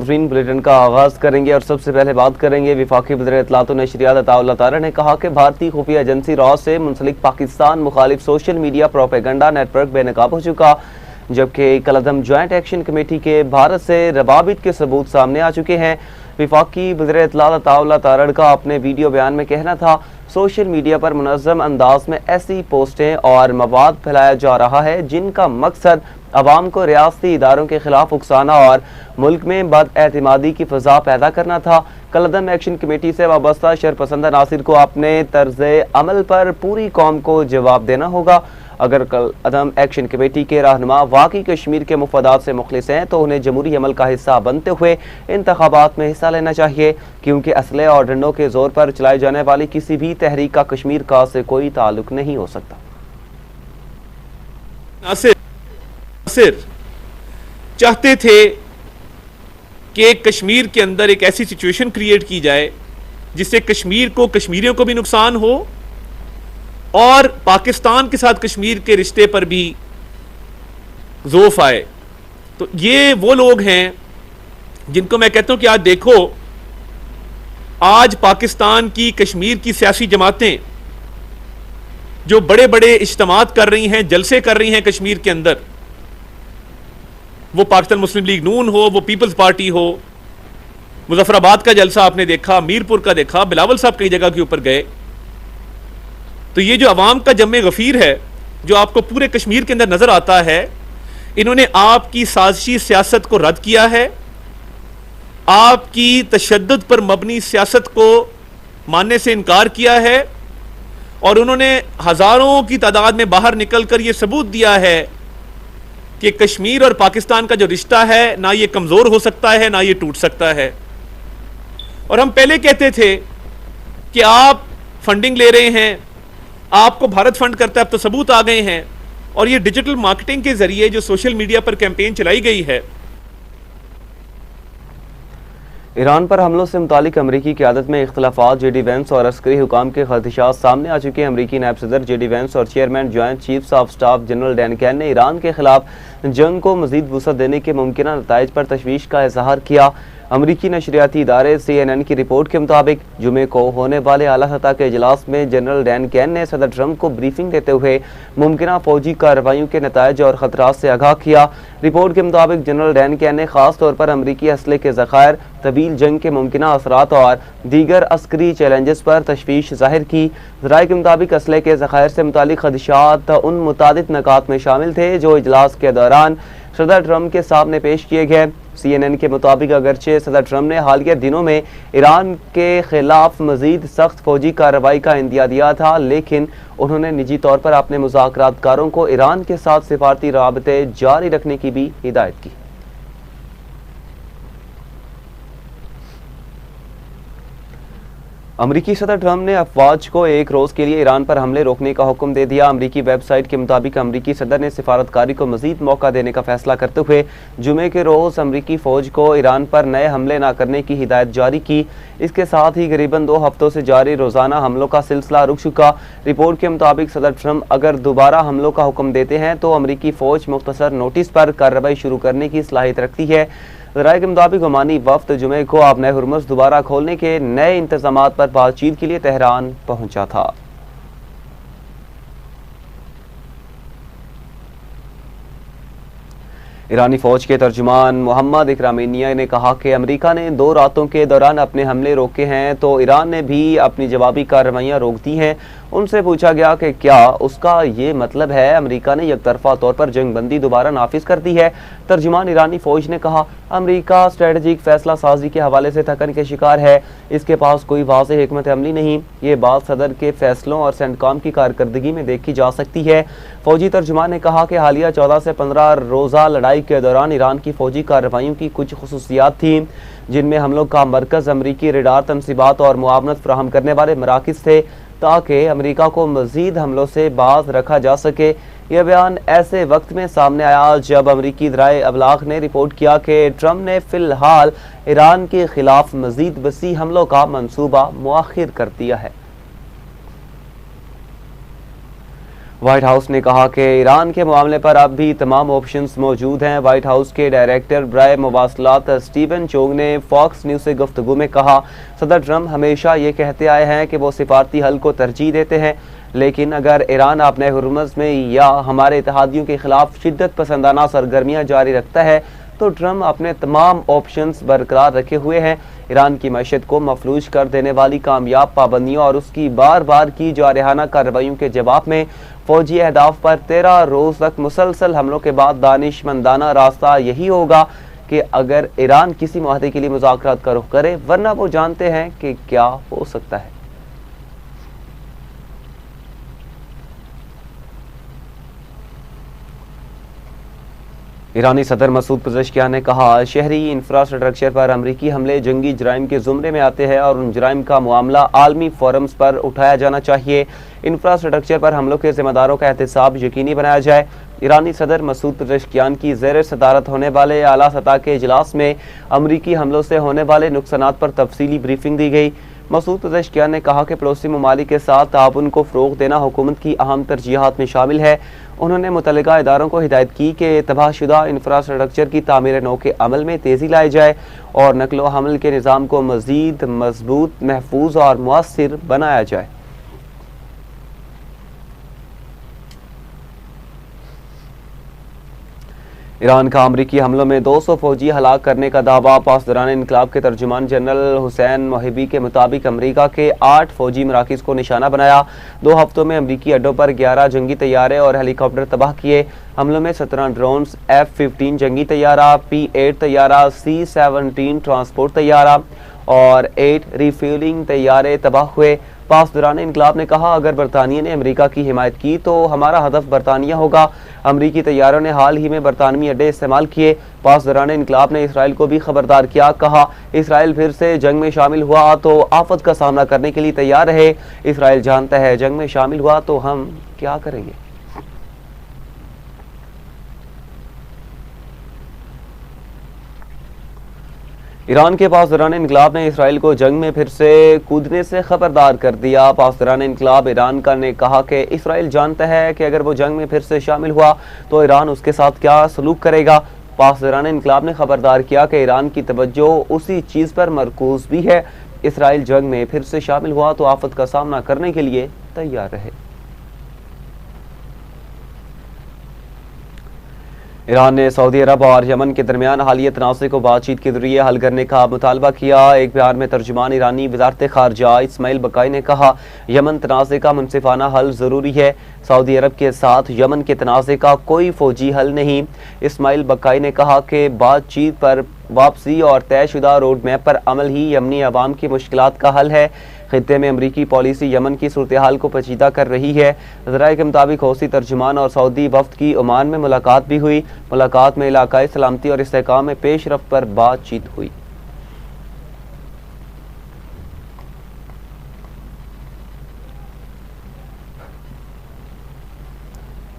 नाज़रीन, बुलेटिन का आगाज़ करेंगे और सबसे पहले बात करेंगे वफाकी वज़ीर इत्तलात व नशरियात अताउल्लाह तारा ने कहा कि भारतीय खुफिया एजेंसी रॉ से मुंसलिक पाकिस्तान मुखालिफ सोशल मीडिया प्रोपेगेंडा नेटवर्क बेनकाब हो चुका, जबकि कलअदम ज्वाइंट एक्शन कमेटी के भारत से रवाबित के सबूत सामने आ चुके हैं। वफाकी वज़ीर इत्तलात अताउल्लाह तारा का अपने वीडियो बयान में कहना था, सोशल मीडिया पर मुनज़्ज़म अंदाज में ऐसी पोस्टें और मवाद फैलाया जा रहा है जिनका मकसद अवाम को रियासती इदारों के खिलाफ उकसाना और मुल्क में बदएतिमादी की फ़ज़ा पैदा करना था। कलअदम एक्शन कमेटी से वाबस्ता शरपसंद नासिर को अपने तर्ज अमल पर पूरी कौम को जवाब देना होगा। अगर कलअदम एक्शन कमेटी के रहनुमा वाकई कश्मीर के मुफादात से मुखलिस हैं तो उन्हें जमहूरी अमल का हिस्सा बनते हुए इंतखाबात में हिस्सा लेना चाहिए, क्योंकि असले और डंडों के जोर पर चलाई जाने वाली किसी भी तहरीक का कश्मीर का से कोई ताल्लुक नहीं हो सकता। नासिर चाहते थे कि कश्मीर के अंदर एक ऐसी सिचुएशन क्रिएट की जाए जिससे कश्मीर को, कश्मीरियों को भी नुकसान हो और पाकिस्तान के साथ कश्मीर के रिश्ते पर भी ज़ोफ आए। तो ये वो लोग हैं जिनको मैं कहता हूं कि आज देखो, आज पाकिस्तान की कश्मीर की सियासी जमातें जो बड़े बड़े इज्तिमात कर रही हैं, जलसे कर रही हैं कश्मीर के अंदर, वो पाकिस्तान मुस्लिम लीग नून हो, वो पीपल्स पार्टी हो, मुजफ्फराबाद का जलसा आपने देखा, मीरपुर का देखा, बिलावल साहब कई जगह के ऊपर गए। तो ये जो अवाम का जम्मे गफीर है जो आपको पूरे कश्मीर के अंदर नजर आता है, इन्होंने आपकी साजिशी सियासत को रद्द किया है, आपकी तशद्दुद पर मबनी सियासत को मानने से इनकार किया है और उन्होंने हजारों की तादाद में बाहर निकलकर यह सबूत दिया है कि कश्मीर और पाकिस्तान का जो रिश्ता है ना ये कमजोर हो सकता है ना ये टूट सकता है। और हम पहले कहते थे कि आप फंडिंग ले रहे हैं, आपको भारत फंड करता है, अब तो सबूत आ गए हैं। और ये डिजिटल मार्केटिंग के जरिए जो सोशल मीडिया पर कैंपेन चलाई गई है, ईरान पर हमलों से मुतालिक अमरीकी क़यादत में इख्तलाफात, जेडी वेंस और अस्करी हुकाम के खदशात सामने आ चुके हैं। अमरीकी नायब सदर जेडी वेंस और chairman joint chiefs of staff general Dan can ने ईरान के खिलाफ जंग को मजीद वुसअत देने के मुमकिन नताइज पर तशवीश का इजहार किया। अमरीकी नशरियाती इदारे CNN की रिपोर्ट के मुताबिक जुमे को होने वाले आला सतह के इजलास में जनरल डैन कैन ने सदर ट्रंप को ब्रीफिंग देते हुए मुमकिन फौजी कार्रवाइयों के नताइज और खतरात से आगाह किया। रिपोर्ट के मुताबिक जनरल डैन कैन ने खास तौर पर अमरीकी असले के ज़खायर, तवील जंग के मुमकिन असरात और दीगर अस्करी चैलेंजेस पर तशवीश जाहिर की। ज़राए के मुताबिक असले के ज़खायर से मुतालिक खदशात उन मुतादिद नकात में शामिल थे जो इजलास के दौरान सदर ट्रंप के सामने पेश किए गए। CNN के मुताबिक अगरचे सदर ट्रंप ने हालिया दिनों में ईरान के खिलाफ मजीद सख्त फौजी कार्रवाई का इंदिया दिया था, लेकिन उन्होंने निजी तौर पर अपने मुज़ाकरातकारों को ईरान के साथ सिफारती राबते जारी रखने की भी हिदायत की। अमरीकी सदर ट्रंप ने अफवाज को एक रोज़ के लिए ईरान पर हमले रोकने का हुक्म दे दिया। अमरीकी वेबसाइट के मुताबिक अमरीकी सदर ने सिफारतकारी को मजीद मौका देने का फैसला करते हुए जुमे के रोज़ अमरीकी फ़ौज को ईरान पर नए हमले न करने की हिदायत जारी की। इसके साथ ही करीबन 2 हफ्तों से जारी रोज़ाना हमलों का सिलसिला रुक चुका। रिपोर्ट के मुताबिक सदर ट्रंप अगर दोबारा हमलों का हुक्म देते हैं तो अमरीकी फ़ौज मुख्तसर नोटिस पर कार्रवाई शुरू करने की सलाहियत रखती है। राय के मुताबिक ओमानी वफ्द जुमे को आपने हुर्मुज़ दोबारा खोलने के नए इंतजामात पर बातचीत के लिए तेहरान पहुंचा था। ईरानी फौज के तर्जुमान मोहम्मद इकरामिनिया ने कहा कि अमेरिका ने 2 रातों के दौरान अपने हमले रोके हैं तो ईरान ने भी अपनी जवाबी कार्रवाइयां रोक दी हैं। उनसे पूछा गया कि क्या उसका ये मतलब है अमेरिका ने एकतरफा तौर पर जंगबंदी दोबारा नाफिज कर दी है। तर्जुमान ईरानी फौज ने कहा, अमेरिका स्ट्रेटजिक फैसला साजी के हवाले से थकन के शिकार है, इसके पास कोई वाज़ेह हिकमत अमली नहीं। ये बात सदर के फैसलों और सेंटकॉम की कारकर्दगी में देखी जा सकती है। फौजी तर्जुमान ने कहा कि हालिया 14 से 15 रोज़ा लड़ाई के दौरान ईरान की फौजी कार्रवाइयों की कुछ खुसूसियात थी, जिनमें हमलों का मरकज़ अमरीकी रेडार तनसीबात और मुआवनत फराहम करने वाले मराकिज़ थे, ताकि अमेरिका को मज़ीद हमलों से बाज रखा जा सके। यह बयान ऐसे वक्त में सामने आया जब अमरीकी ज़राए अबलाग ने रिपोर्ट किया कि ट्रंप ने फ़िलहाल ईरान के खिलाफ मज़ीद वसी हमलों का मंसूबा मुअख्खर कर दिया है। व्हाइट हाउस ने कहा कि ईरान के मामले पर अब भी तमाम ऑप्शंस मौजूद हैं। व्हाइट हाउस के डायरेक्टर बराए मवासलात स्टीवन चोंग ने फॉक्स न्यूज़ से गुफ्तगू में कहा, सदर ट्रंप हमेशा ये कहते आए हैं कि वो सिफारती हल को तरजीह देते हैं, लेकिन अगर ईरान अपने हुर्मुज़ में या हमारे इत्तेहादियों के खिलाफ शिद्दत पसंदाना सरगर्मियाँ जारी रखता है तो ट्रंप अपने तमाम ऑप्शंस बरकरार रखे हुए हैं। ईरान की मैशत को मफलूज कर देने वाली कामयाब पाबंदियों और उसकी बार बार की जारहाना कार्रवाइयों के जवाब में फौजी अहदाफ पर 13 रोज़ तक मुसलसल हमलों के बाद दानिशमंदाना रास्ता यही होगा कि अगर ईरान किसी मुआहदे के लिए मुज़ाकरात का रुख करे, वरना वो जानते हैं कि क्या हो सकता है। ईरानी सदर मसूद पज़ेश्कियान ने कहा, शहरी इंफ्रास्ट्रक्चर पर अमरीकी हमले जंगी जराइम के ज़ुमरे में आते हैं और उन जराइम का मामला आलमी फोरम्स पर उठाया जाना चाहिए। इंफ्रास्ट्रक्चर पर हमलों के जिम्मेदारों का एहतसाब यकीनी बनाया जाए। ईरानी सदर मसूद पज़ेश्कियान की ज़ेर सदारत होने वाले आला सतह के इजलास में अमरीकी हमलों से होने वाले नुकसानात पर तफसीली ब्रीफिंग दी गई। मसूद पज़ेश्कियान ने कहा कि पड़ोसी ममालिक के साथ ताउन को फ़रोग़ देना हुकूमत की अहम तरजीहात में शामिल है। उन्होंने मुतल्लिका इदारों को हिदायत की कि तबाहशुदा इंफ्रास्ट्रक्चर की तामीर नौ के अमल में तेज़ी लाई जाए और नकलो हमल के निज़ाम को मज़ीद मजबूत, महफूज और मुअस्सिर बनाया जाए। ईरान का अमरीकी हमलों में 200 फौजी हलाक करने का दावा। पासदारान इनकलाब के तर्जुमान जनरल हुसैन मोहिबी के मुताबिक अमरीका के 8 फौजी मराकिज़ को निशाना बनाया। 2 हफ्तों में अमरीकी अड्डों पर 11 जंगी तैयारे और हेलीकॉप्टर तबाह किए। हमलों में 17 ड्रोन्स, F-15 जंगी तैयारा, P-8 तैयारा, C-17 ट्रांसपोर्ट तैयारा और 8 रिफ्यूलिंग तैयारे तबाह हुए। पासदारान इनकलाब ने कहा, अगर बरतानिया ने अमेरिका की हिमायत की तो हमारा हदफ बरतानिया होगा। अमरीकी तैयारों ने हाल ही में बरतानवी अड्डे इस्तेमाल किए। पासदारान इनकलाब ने इसराइल को भी खबरदार किया। कहा, इसराइल फिर से जंग में शामिल हुआ तो आफत का सामना करने के लिए तैयार रहे। इसराइल जानता है जंग में शामिल हुआ तो हम क्या करेंगे। ईरान के पासदारान इनकलाब ने इसराइल को जंग में फिर से कूदने से खबरदार कर दिया। पासदारान इनकलाब ईरान का ने कहा कि इसराइल जानता है कि अगर वो जंग में फिर से शामिल हुआ तो ईरान उसके साथ क्या सलूक करेगा। पासदारान इनकलाब ने खबरदार किया कि ईरान की तवज्जो उसी चीज़ पर मरकूज भी है। इसराइल जंग में फिर से शामिल हुआ तो आफत का सामना करने के लिए तैयार रहे। ईरान ने सऊदी अरब और यमन के दरमियान हालिया तनाज़े को बातचीत के जरिए हल करने का मुतालबा किया। एक बयान में तर्जुमान ईरानी वज़ारत ख़ारजा इस्माइल बकाई ने कहा, यमन तनाज़े का मुनसिफाना हल ज़रूरी है। सऊदी अरब के साथ यमन के तनाज़े का कोई फ़ौजी हल नहीं। इस्माइल बकाई ने कहा कि बातचीत पर वापसी और तयशुदा रोड मैप पर अमल ही यमनी अवाम की मुश्किलात का हल है। खित्ते में अमरीकी पॉलिसी यमन की सूरत हाल को पेचीदा कर रही है। ज़राए के मुताबिक हौसी तर्जुमान और सऊदी वफ्द की ओमान में मुलाकात भी हुई। मुलाकात में इलाकाई सलामती और इस्तेहकाम में पेशरफ्त पर बातचीत हुई।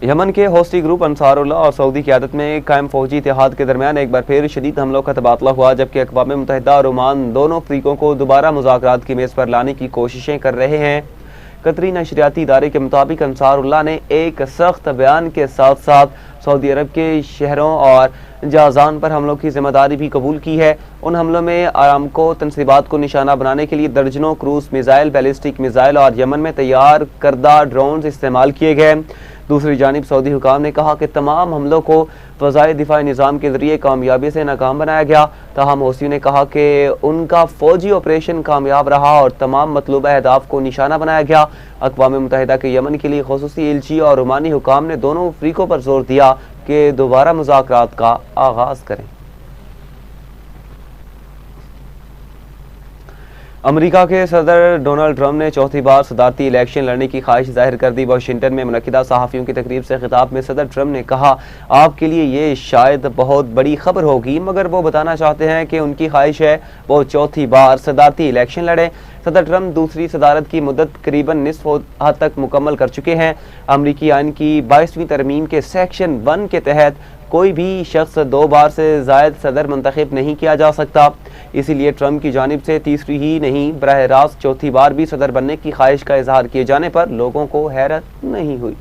यमन के हौसी ग्रुप अंसारुल्लाह और सऊदी क़यादत में कायम फौजी इत्तेहाद के दरमियान एक बार फिर शदीद हमलों का तबादला हुआ, जबकि अक़वाम मुत्तहिदा और ओमान दोनों फ़रीकों को दोबारा मुज़ाकरात की मेज़ पर लाने की कोशिशें कर रहे हैं। कतरी नशरियाती इदारे के मुताबिक अंसारुल्लाह ने एक सख्त बयान के साथ साथ सऊदी अरब के शहरों और जहाज़ान पर हमलों की जिम्मेदारी भी कबूल की है। उन हमलों में आरामको तनसीबात को निशाना बनाने के लिए दर्जनों क्रूज मिज़ाइल, बैलिस्टिक मिज़ाइल और यमन में तैयार करदा ड्रोन इस्तेमाल किए गए। दूसरी जानिब सऊदी हुकाम ने कहा कि तमाम हमलों को फ़ज़ाई दिफाई निज़ाम के ज़रिए कामयाबी से नाकाम बनाया गया। ताहम हौसी ने कहा कि उनका फ़ौजी ऑपरेशन कामयाब रहा और तमाम मतलूबा अहदाफ को निशाना बनाया गया। अक़वाम मुत्तहिदा के यमन के लिए ख़ुसूसी एलची और ओमानी हुकाम ने दोनों फ़रीकों पर जोर दिया कि दोबारा मुज़ाकरात का आगाज़ करें। अमेरिका के सदर डोनाल्ड ट्रंप ने चौथी बार सदारती इलेक्शन लड़ने की ख्वाहिश जाहिर कर दी। वाशिंगटन में मुनक्किदा सहाफ़ियों की तकरीब से खिताब में सदर ट्रंप ने कहा, आपके लिए ये शायद बहुत बड़ी खबर होगी, मगर वो बताना चाहते हैं कि उनकी ख्वाहिश है वो चौथी बार सदारती इलेक्शन लड़ें। सदर ट्रंप दूसरी सदारत की मुद्दत करीबन निस्फ हद तक मुकम्मल कर चुके हैं। अमरीकी आइन की 22वीं तरमीम के सेक्शन 1 के तहत कोई भी शख्स 2 बार से ज़ायद सदर मुंतखब नहीं किया जा सकता। इसीलिए ट्रंप की जानिब से तीसरी ही नहीं बराह रास्त चौथी बार भी सदर बनने की ख्वाहिश का इजहार किए जाने पर लोगों को हैरत नहीं हुई।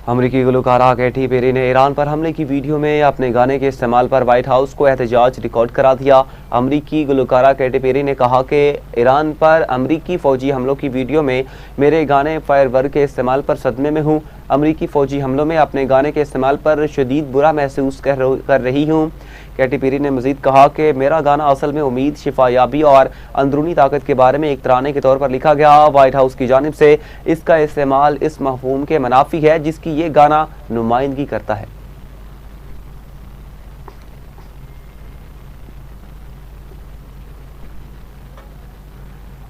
अमरीकी गुलकारा कैटी पेरी ने ईरान पर हमले की वीडियो में अपने गाने के इस्तेमाल पर व्हाइट हाउस को एहतजाज रिकॉर्ड करा दिया। अमरीकी गुलकारा कैटी पेरी ने कहा कि ईरान पर अमरीकी फ़ौजी हमलों की वीडियो में मेरे गाने फायरवर्क के इस्तेमाल पर सदमे में हूँ। अमरीकी फ़ौजी हमलों में अपने गाने के इस्तेमाल पर शदीद बुरा महसूस कर रही हूँ। कैटी पेरी ने मज़ीद कहा कि मेरा गाना असल में उम्मीद, शिफायाबी और अंदरूनी ताकत के बारे में एक तराने के तौर पर लिखा गया। व्हाइट हाउस की जानिब से इसका इस्तेमाल इस मफ़हूम के मुनाफी है जिसकी ये गाना नुमाइंदगी करता है।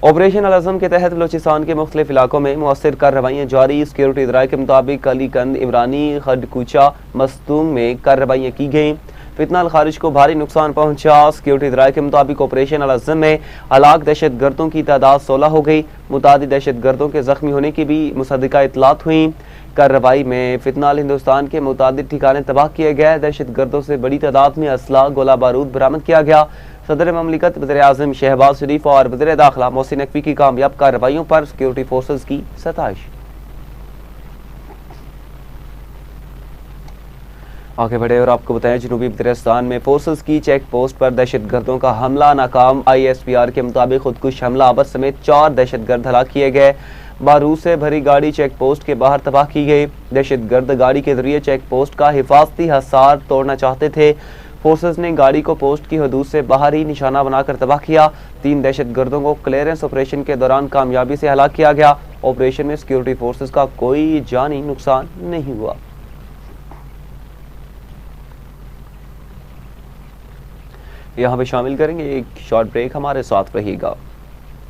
ऑपरेशन अल-अज़म के तहत बलोचिस्तान के मुख्तलिफ इलाकों में मुअस्सिर कार्रवाइयाँ जारी। सिक्योरिटी इदराए के मुताबिक अलीकंद, इमरानी, खडकुचा, मस्तूम में कार्रवाइयाँ की गईं। फितना अल खारिज को भारी नुकसान पहुंचा। सिक्योरिटी इदराए के मुताबिक ऑपरेशन अल-अज़म में हलाक दहशत गर्दों की तादाद 16 हो गई। मुतादिद दहशत गर्दों के जख्मी होने की भी मुसद्दिका इतलात हुई। कार्रवाई में फितना अल हिंदुस्तान के मुतादिद ठिकाने तबाह किए गए। दहशत गर्दों से बड़ी तादाद में असला, गोला बारूद बरामद किया गया। सदर ममलिकत वज़ीर आज़म शहबाज शरीफ और वज़ीर दाखिला मोहसिन नकवी की कामयाब कार्रवाइयों पर सिक्योरिटी फोर्सेज की सताइश। आगे बढ़े और आपको बताएं, जनूबी वज़ीरिस्तान में फोर्सेस की चेक पोस्ट पर दहशत गर्दों का हमला नाकाम। ISPR के मुताबिक खुदकुश हमला आवर समेत 4 दहशत गर्द हलाक किए गए। बारूद से भरी गाड़ी चेक पोस्ट के बाहर तबाह की गई। दहशत गर्द गाड़ी के जरिए चेक पोस्ट का हिफाजती हसार तोड़ना चाहते थे। फोर्सेस ने गाड़ी को पोस्ट की हदूद से बाहर ही निशाना बनाकर तबाह किया। 3 दहशत गर्दों को क्लियरेंस ऑपरेशन के दौरान कामयाबी से हलाक किया गया। ऑपरेशन में सिक्योरिटी फोर्सेस का कोई जानी नुकसान नहीं हुआ। यहाँ पे शामिल करेंगे एक शॉर्ट ब्रेक, हमारे साथ रहिएगा।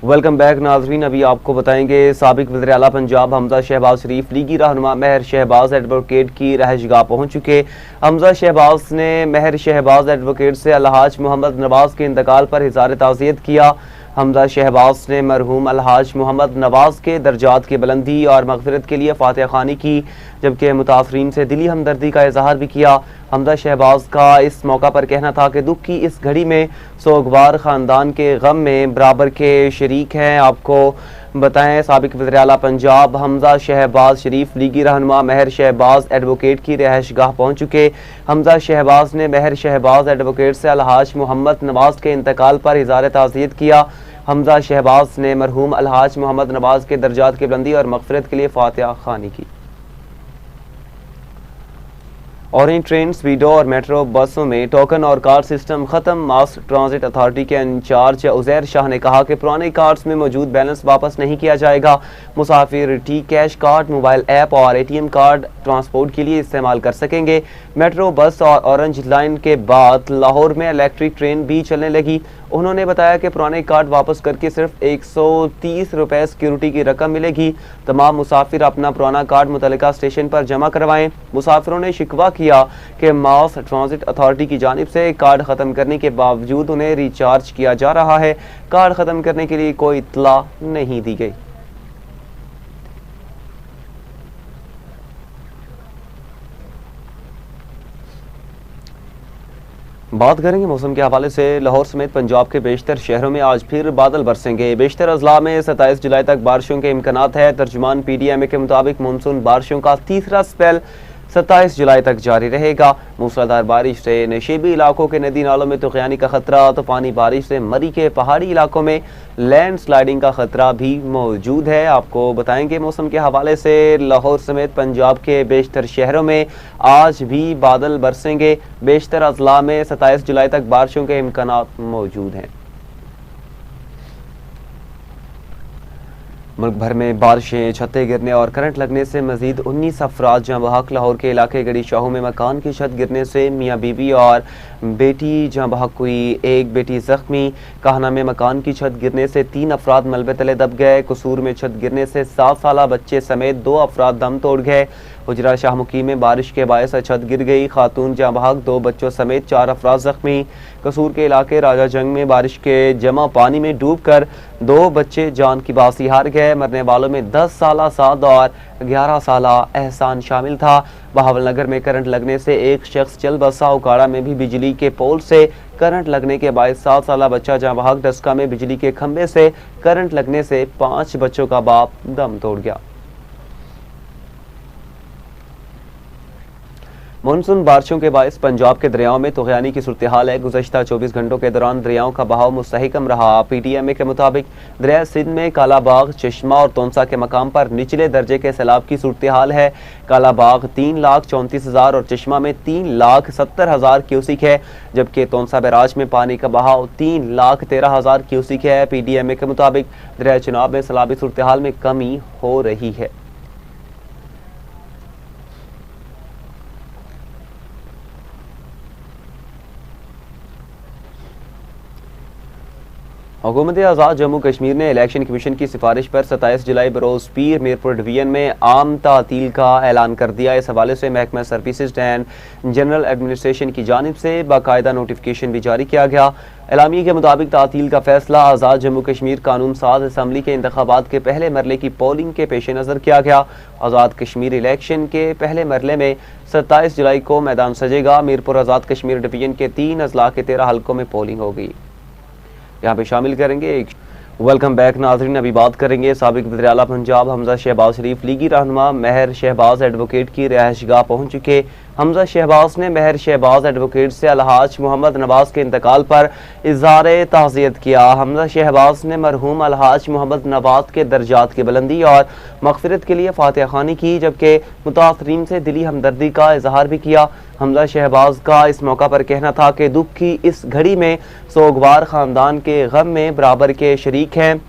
वेलकम बैक नाजरीन, अभी आपको बताएंगे साबिक वज़ीर आला पंजाब हमजा शहबाज शरीफ लीगी रहनुमा महर शहबाज एडवोकेट की रहायशगाह पहुँच चुके। हमजा शहबाज ने महर शहबाज एडवोकेट से अलहाज मोहम्मद नवाज के इंतकाल पर इज़हार ताज़ियत किया। हमजा शहबाज ने मरहूम अलहाज मोहम्मद नवाज के दर्जात की बुलंदी और मग़फ़िरत के लिए फातिहा ख़ानी की, जबकि मुतासरीन से दिली हमदर्दी का इजहार भी किया। हमजा शहबाज का इस मौका पर कहना था कि दुख की इस घड़ी में सोगवार ख़ानदान के गम में बराबर के शरीक हैं। आपको बताएं, साबिक वज़ीर आला पंजाब हमजा शहबाज शरीफ लीगी रहनुमा महर शहबाज एडवोकेट की रहायशगाह पहुँच चुके। हमजा शहबाज ने महर शहबाज एडवोकेट से अलहाज मोहम्मद नवाज के इंतकाल पर इज़हार ताज़ियत किया। हमजा शहबाज ने मरहूम अलहाज मोहम्मद नवाज के दर्जात की बुलंदी और मग़फ़िरत के लिए फातिहा ख़ानी की। ऑरेंज ट्रेन, स्पीडो और मेट्रो बसों में टोकन और कार्ड सिस्टम खत्म। मास ट्रांजिट अथॉरिटी के इंचार्ज उज़ैर शाह ने कहा कि पुराने कार्ड्स में मौजूद बैलेंस वापस नहीं किया जाएगा। मुसाफिर T cash card, mobile app और ATM कार्ड ट्रांसपोर्ट के लिए इस्तेमाल कर सकेंगे। मेट्रो बस और ऑरेंज लाइन के बाद लाहौर में इलेक्ट्रिक ट्रेन भी चलने लगी। उन्होंने बताया कि पुराने कार्ड वापस करके सिर्फ 130 रुपये सिक्योरिटी की रकम मिलेगी। तमाम मुसाफिर अपना पुराना कार्ड मुतल्लिका स्टेशन पर जमा करवाएं। मुसाफिरों ने शिकवा किया कि मास ट्रांजिट अथॉरिटी की जानिब से कार्ड ख़त्म करने के बावजूद उन्हें रिचार्ज किया जा रहा है। कार्ड ख़त्म करने के लिए कोई इत्तला नहीं दी गई। बात करेंगे मौसम के हवाले से। लाहौर समेत पंजाब के बेशतर शहरों में आज फिर बादल बरसेंगे। बेशतर अजला में 27 जुलाई तक बारिशों के इम्कानात है। तर्जुमान PDMA के मुताबिक मानसून बारिशों का तीसरा स्पेल 27 जुलाई तक जारी रहेगा। मूसलाधार बारिश से नशेबी इलाकों के नदी नालों में तुग़यानी का खतरा, तूफ़ानी बारिश से मरी के पहाड़ी इलाकों में लैंड स्लाइडिंग का खतरा भी मौजूद है। आपको बताएंगे मौसम के हवाले से। लाहौर समेत पंजाब के बेशतर शहरों में आज भी बादल बरसेंगे। बेशतर अजला में 27 जुलाई तक बारिशों के इम्कानात मौजूद हैं। मुल्क भर में बारिशें, छतें गिरने और करंट लगने से मजीद 19 अफराद जहाँ बहक। लाहौर के इलाके गड़ी शाहू में मकान की छत गिरने से मियाँ बीवी और बेटी जहाँ बहक हुई, एक बेटी जख्मी। काहना में मकान की छत गिरने से 3 अफराद मलबे तले दब गए। कसूर में छत गिरने से 7 साला बच्चे समेत 2 अफराद दम तोड़ गए। हुजरा शाहमुखी में बारिश के बायस छत गिर गई। खातून जहाँ बहक, 2 बच्चों समेत 4 अफराद जख्मी। कसूर के इलाके राजा जंग में बारिश के जमा पानी में डूब कर 2 बच्चे जान की बासी हार गए। मरने वालों में 10 साला साद और 11 साला एहसान शामिल था। बहावलनगर में करंट लगने से एक शख्स चल बसा। उकाड़ा में भी बिजली के पोल से करंट लगने के बाद 7 साला बच्चा जहाँ बहक। डस्का में बिजली के खंभे से करंट लगने से 5 बच्चों का बाप दम तोड़ गया। मानसून बारिशों के बायस पंजाब के दरियाओं में तुग़यानी की सूरत हाल है। गुज़श्ता 24 घंटों के दौरान दरियाओं का बहाव मुस्तहकम रहा। PTMA के मुताबिक दरिया सिंध में कालाबाग, चश्मा और तोनसा के मकाम पर निचले दर्जे के सैलाब की सूरत हाल है। कालाबाग 3,34,000 और चश्मा में 3,70,000 क्यूसिक है, जबकि तोनसा बैराज में पानी का बहाव 3,13,000 क्यूसिक है। PTMA के मुताबिक दरिया चनाब में सैलाबी सूरत हाल में कमी हो रही है। हुकूमत आज़ाद जम्मू कश्मीर ने इलेक्शन कमीशन की सिफारिश पर 27 जुलाई बरोज़ पीर मीरपुर डिवीजन में आम तातील का ऐलान कर दिया। इस हवाले से महकमा सर्विसेज एंड जनरल एडमिनिस्ट्रेशन की जानिब से बाकायदा नोटिफिकेशन भी जारी किया गया। एलामिया के मुताबिक तातील का फैसला आज़ाद जम्मू कश्मीर कानून साज असम्बली के इंतखाबात के पहले मरले की पोलिंग के पेश नज़र किया गया। आज़ाद कश्मीर इलेक्शन के पहले मरले में 27 जुलाई को मैदान सजेगा। मीरपुर आज़ाद कश्मीर डिवीजन के 3 अजला के 13 हल्कों में पोलिंग होगी। यहाँ पे शामिल करेंगे। वेलकम बैक नाजरीन, अभी बात करेंगे साबिक वज़ीर आला पंजाब हमजा शहबाज शरीफ लीगी रहनुमा महर शहबाज एडवोकेट की रिहाइशगाह पहुँच चुके। हमजा शहबाज ने महर शहबाज एडवोकेट से अलहाज मोहम्मद नवाज के इंतकाल पर इज़हार ताज़ियत किया। हमजा शहबाज ने मरहूम अलहाज मोहम्मद नवाज के दर्जात की बुलंदी और मग़फ़िरत के लिए फातिहा ख़्वानी की, जबकि मुतासरीन से दिली हमदर्दी का इजहार भी किया। हमजा शहबाज का इस मौका पर कहना था कि दुख की इस घड़ी में सोगवार ख़ानदान के गम में बराबर के शरीक हैं।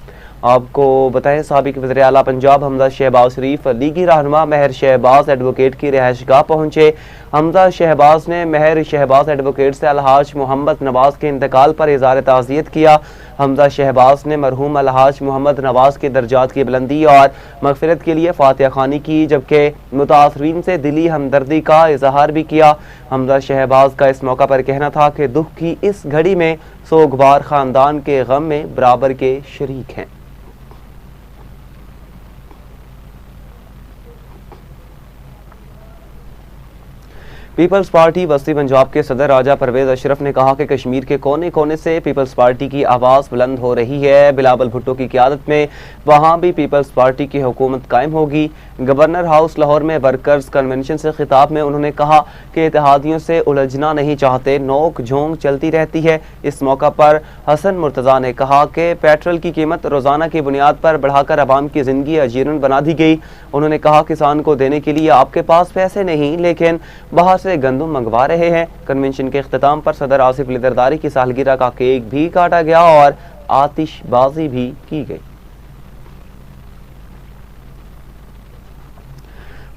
आपको बताएं, साबिक वज़ीर आला पंजाब हमजा शहबाज शरीफ लीगी रहनुमा महर शहबाज एडवोकेट की रिहाइशगाह पहुँचे। हमजा शहबाज ने महर शहबाज एडवोकेट से अलहाज मोहम्मद नवाज के इंतकाल पर इज़हार ताज़ियत किया। हमजा शहबाज ने मरहूम अलहाज मोहम्मद नवाज के दर्जात की बुलंदी और मग़फ़िरत के लिए फातिहा ख़्वानी की, जबकि मुतासरीन से दिली हमदर्दी का इजहार भी किया। हमजा शहबाज का इस मौका पर कहना था कि दुख की इस घड़ी में सोगवार ख़ानदान के गम में बराबर के शरीक हैं। पीपल्स पार्टी वस्ती पंजाब के सदर राजा परवेज अशरफ ने कहा कि कश्मीर के कोने कोने से पीपल्स पार्टी की आवाज़ बुलंद हो रही है। बिलावल भुट्टो की क़यादत में वहाँ भी पीपल्स पार्टी की हुकूमत कायम होगी। गवर्नर हाउस लाहौर में वर्कर्स कन्वेंशन से खिताब में उन्होंने कहा कि इत्तेहादियों से उलझना नहीं चाहते, नोक झोंक चलती रहती है। इस मौका पर हसन मुर्तज़ा ने कहा कि पेट्रोल की कीमत रोज़ाना की बुनियाद पर बढ़ाकर अवाम की ज़िंदगी अजीरन बना दी गई। उन्होंने कहा किसान को देने के लिए आपके पास पैसे नहीं, लेकिन बाहर से गंदम मंगवा रहे हैं। कन्वेंशन के इख्तिताम पर सदर आसिफ अली जरदारी की सालगिरह का केक भी काटा गया और आतिशबाजी भी की गई।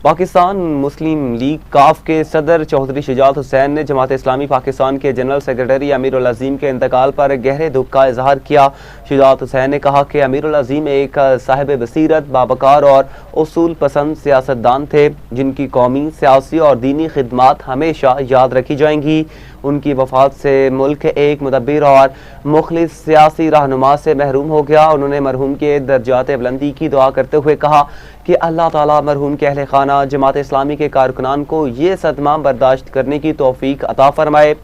पाकिस्तान मुस्लिम लीग काफ के सदर चौधरी शुजात हुसैन ने जमात इस्लामी पाकिस्तान के जनरल सेक्रेटरी अमीरुल अज़ीम के इंतकाल पर गहरे दुख का इजहार किया। शुजात हुसैन ने कहा कि अमीरुल अज़ीम एक साहिब बसीरत, बावकार और उसूल पसंद सियासतदान थे, जिनकी कौमी, सियासी और दीनी खिदमात हमेशा याद रखी जाएंगी। उनकी वफात से मुल्क एक मुदब्बिर और मुखलिस सियासी रहनुमा से महरूम हो गया। उन्होंने मरहूम के दर्जात बुलंदी की दुआ करते हुए कहा कि अल्लाह ताला मरहूम के अहले खाना जमात इस्लामी के कारकुनान को ये सदमा बर्दाश्त करने की तौफीक अता फरमाए।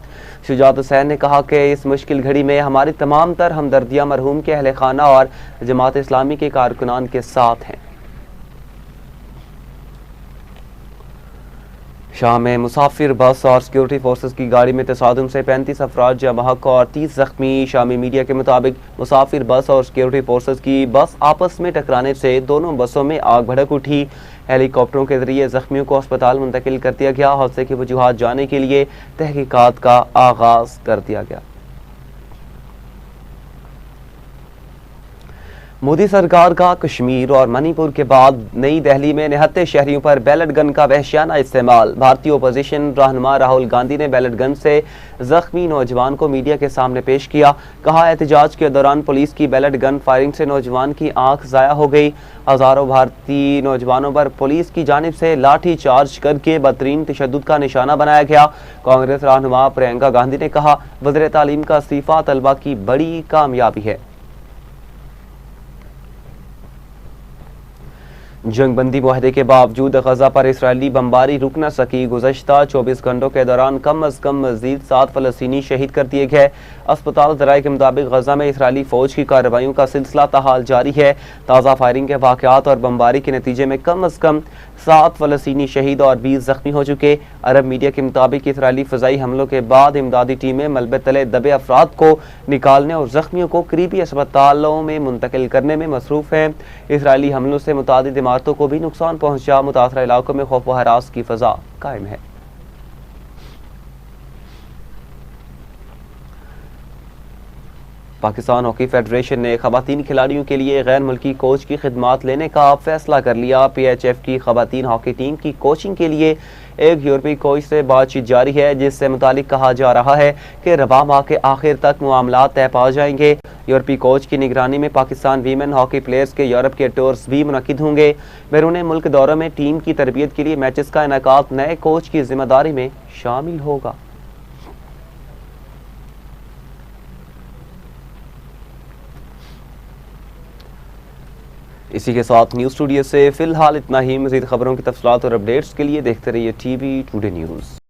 शुजात हुसैन ने कहा कि इस मुश्किल घड़ी में हमारी तमाम तर हमदर्दियाँ मरहूम के अहले खाना और जमात इस्लामी के कारकुनान के साथ हैं। शाम में मुसाफिर बस और सिक्योरिटी फोर्सेस की गाड़ी में तसादुम से 35 अफराद जमा हक और 30 जख्मी। शामी मीडिया के मुताबिक मुसाफिर बस और सिक्योरिटी फोर्सेस की बस आपस में टकराने से दोनों बसों में आग भड़क उठी। हेलीकॉप्टरों के जरिए जख्मियों को अस्पताल मुंतकिल कर दिया गया। हादसे की वजूहात जानने के लिए तहकीकात का आगाज कर दिया गया। मोदी सरकार का कश्मीर और मणिपुर के बाद नई दिल्ली में निहत्ते शहरियों पर बैलेट गन का वहशियाना इस्तेमाल। भारतीय ओपोजिशन रहनुमा राहुल गांधी ने बैलेट गन से जख्मी नौजवान को मीडिया के सामने पेश किया। कहा, एहतजाज के दौरान पुलिस की बैलेट गन फायरिंग से नौजवान की आंख जाया हो गई। हजारों भारतीय नौजवानों पर पुलिस की जानिब से लाठी चार्ज करके बदतरीन तशद्दुद का निशाना बनाया गया। कांग्रेस रहनुमा प्रियंका गांधी ने कहा, वज़ीर तालीम का इस्तीफा तलबा की बड़ी कामयाबी है। जंगबंदी मुआहदे के बावजूद गजा पर इसराइली बमबारी रुक न सकी। गुज़श्ता 24 घंटों के दौरान कम अज कम मजीद 7 फलस्तीनी शहीद कर दिए गए। अस्पताल ज़राए के मुताबिक गजा में इसराइली फौज की कार्रवाइयों का सिलसिला ताहाल जारी है। ताज़ा फायरिंग के वाक़यात और बमबारी के नतीजे में कम अज कम 7 फलस्तीनी शहीद और 20 जख्मी हो चुके। अरब मीडिया के मुताबिक इसराइली फ़ज़ाई हमलों के बाद इमदादी टीमें मलबे तले दबे अफराद को निकालने और जख्मियों को करीबी अस्पतालों में मुंतकिल करने में मसरूफ़ हैं। इसराइली हमलों से मुतादिद इमारतों को भी नुकसान पहुंचा। मुतासरा इलाकों में खौफ व हरास की फ़ज़ा कायम है। पाकिस्तान हॉकी फेडरेशन ने ख़वातीन खिलाड़ियों के लिए गैर मुल्की कोच की खिदमात लेने का फैसला कर लिया। PHF की ख़वातीन हॉकी टीम की कोचिंग के लिए एक यूरोपीय कोच से बातचीत जारी है, जिससे मुतालिक कहा जा रहा है कि रबा माह के आखिर तक मामला तय पा जाएंगे। यूरोपीय कोच की निगरानी में पाकिस्तान वीमेन हॉकी प्लेयर्स के यूरोप के टूर्स भी मुनक्किद होंगे। बैरून मुल्क दौरों में टीम की तरबियत के लिए मैचेस का इनेकाद नए कोच की जिम्मेदारी में शामिल होगा। इसी के साथ न्यूज़ स्टूडियो से फिलहाल इतना ही। मज़ीद खबरों की तफसीलात और अपडेट्स के लिए देखते रहिए TV टुडे न्यूज़।